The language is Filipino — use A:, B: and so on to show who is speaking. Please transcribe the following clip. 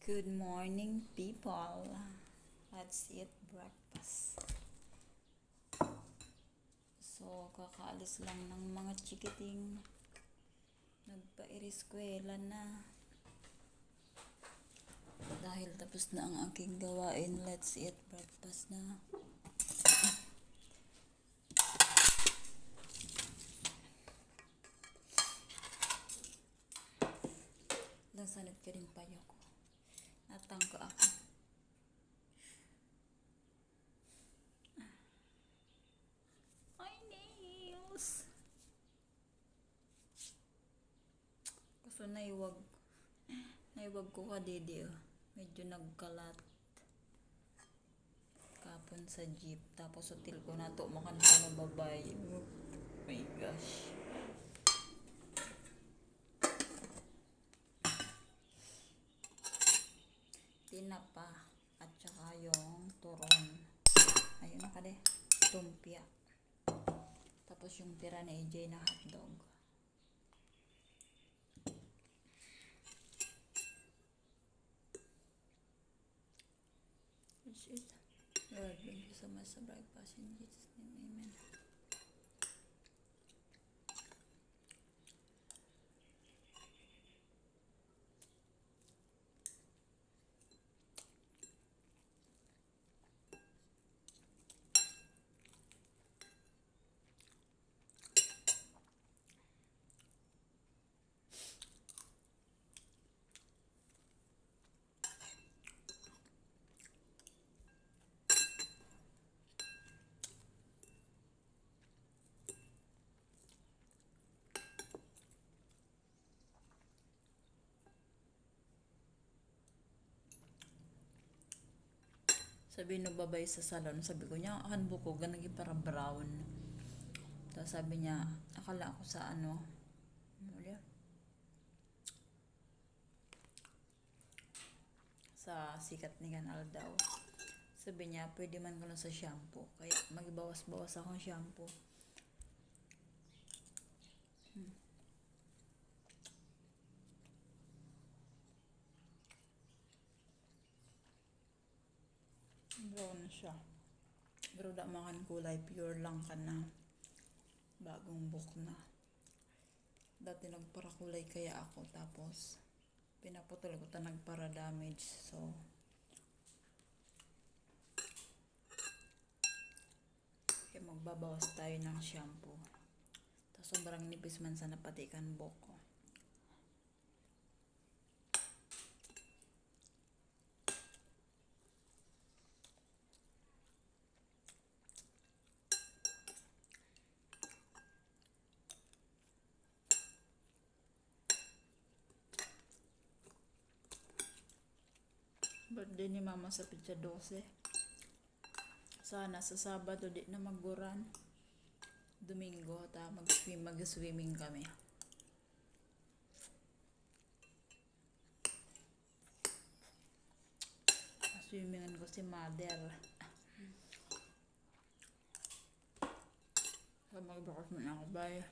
A: Good morning, people. Let's eat breakfast. So, kakaalis lang ng mga chikiting. Nagpa-iriskwela na. Dahil tapos na ang aking gawain, let's eat breakfast na. Sanit ka rin payo ko. Natangka ako. My nails! Kaso naiwag ko ka didi. Medyo nagkalat kapon sa jeep. Tapos hotel ko na to makan pa na babay. Oh my gosh. Tinapa at saka yung turon. Ayun na kade. Tumpia. Tapos yung tira na AJ na hotdog. That's it. Lord, thank you so much sa breakfast in Jesus' name. Amen. Sabi no babay sa salon, sabi ko niya, akan buko, ganagi para brown. Tapos sabi niya, akala ako sa ano, sa sikat ni Kanal daw. Sabi niya, pwede man ko lang sa shampoo. Kaya magbawas-bawas akong shampoo. Brown siya. Pero da makan kulay, pure lang ka na. Bagong book na. Dati nagpara kulay kaya ako. Tapos, pinaputol ko ta nagpara damage. So, kaya magbabawas tayo ng shampoo. Tapos sobrang nipis man sana pati kan buhok ko. Birthday ni mama sa pizza 12. Sana sa Sabado di na magburan. Domingo ta mag-swimming kami. Swimmingan ko si mother. So magbukas mo na ako, bye.